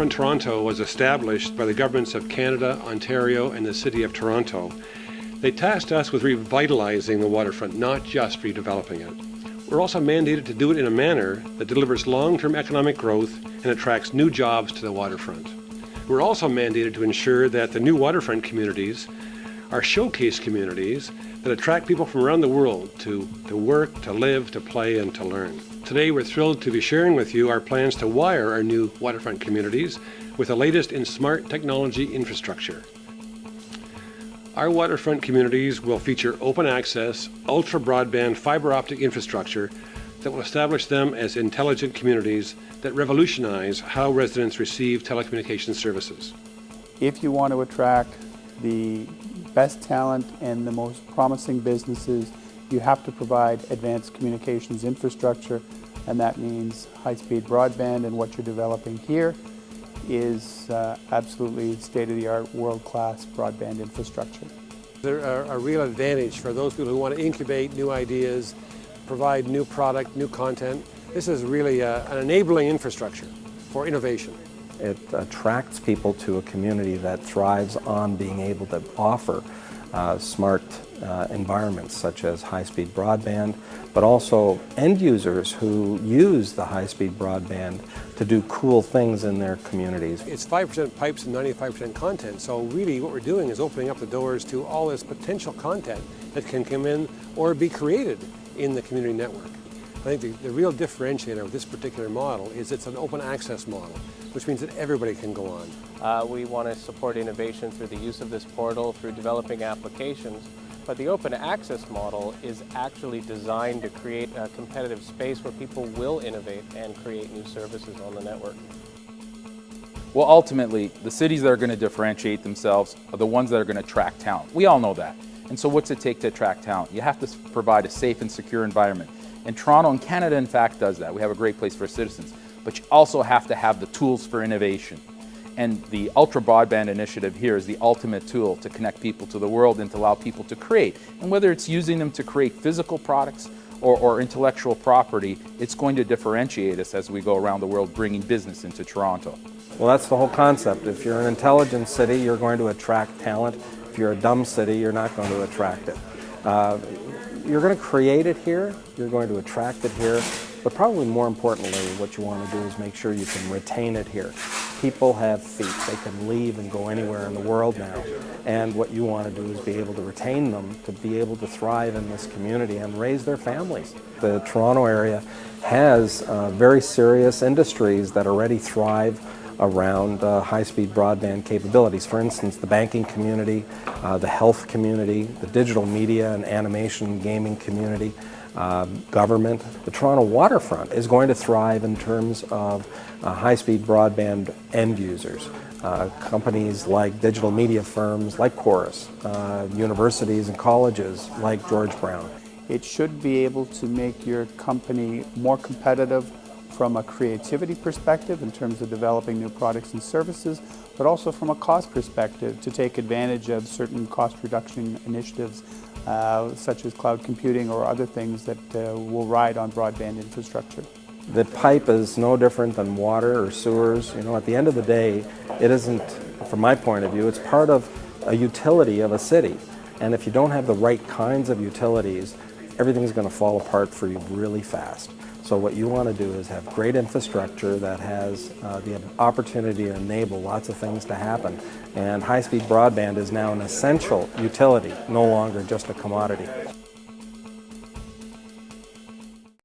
Waterfront Toronto was established by the governments of Canada, Ontario, and the City of Toronto, they tasked us with revitalizing the waterfront, not just redeveloping it. We're also mandated to do it in a manner that delivers long-term economic growth and attracts new jobs to the waterfront. We're also mandated to ensure that the new waterfront communities are showcase communities that attract people from around the world to work, to live, to play, and to learn. Today, we're thrilled to be sharing with you our plans to wire our new waterfront communities with the latest in smart technology infrastructure. Our waterfront communities will feature open access, ultra-broadband fiber optic infrastructure that will establish them as intelligent communities that revolutionize how residents receive telecommunications services. If you want to attract the best talent and the most promising businesses, you have to provide advanced communications infrastructure, and that means high-speed broadband, and what you're developing here is absolutely state-of-the-art, world-class broadband infrastructure. There are a real advantage for those people who want to incubate new ideas, provide new product, new content. This is really an enabling infrastructure for innovation. It attracts people to a community that thrives on being able to offer smart environments such as high-speed broadband, but also end users who use the high-speed broadband to do cool things in their communities. It's 5% pipes and 95% content, so really what we're doing is opening up the doors to all this potential content that can come in or be created in the community network. I think the real differentiator of this particular model is it's an open access model, which means that everybody can go on. We want to support innovation through the use of this portal, through developing applications, but the open access model is actually designed to create a competitive space where people will innovate and create new services on the network. Well, ultimately, the cities that are going to differentiate themselves are the ones that are going to attract talent. We all know that. And so what's it take to attract talent? You have to provide a safe and secure environment. And Toronto and Canada, in fact, does that. We have a great place for citizens. But you also have to have the tools for innovation. And the Ultra Broadband Initiative here is the ultimate tool to connect people to the world and to allow people to create. And whether it's using them to create physical products or intellectual property, it's going to differentiate us as we go around the world bringing business into Toronto. Well, that's the whole concept. If you're an intelligent city, you're going to attract talent. If you're a dumb city, you're not going to attract it. You're going to create it here, you're going to attract it here, but probably more importantly, what you want to do is make sure you can retain it here. People have feet. They can leave and go anywhere in the world now, and what you want to do is be able to retain them, to be able to thrive in this community and raise their families. The Toronto area has very serious industries that already thrive around high-speed broadband capabilities. For instance, the banking community, the health community, the digital media and animation gaming community, government. The Toronto waterfront is going to thrive in terms of high-speed broadband end users. Companies like digital media firms like Chorus, universities and colleges like George Brown. It should be able to make your company more competitive from a creativity perspective in terms of developing new products and services, but also from a cost perspective to take advantage of certain cost reduction initiatives such as cloud computing or other things that will ride on broadband infrastructure. The pipe is no different than water or sewers. You know, at the end of the day, it isn't, from my point of view, it's part of a utility of a city. And if you don't have the right kinds of utilities, everything's going to fall apart for you really fast. So what you want to do is have great infrastructure that has the opportunity to enable lots of things to happen. And high-speed broadband is now an essential utility, no longer just a commodity.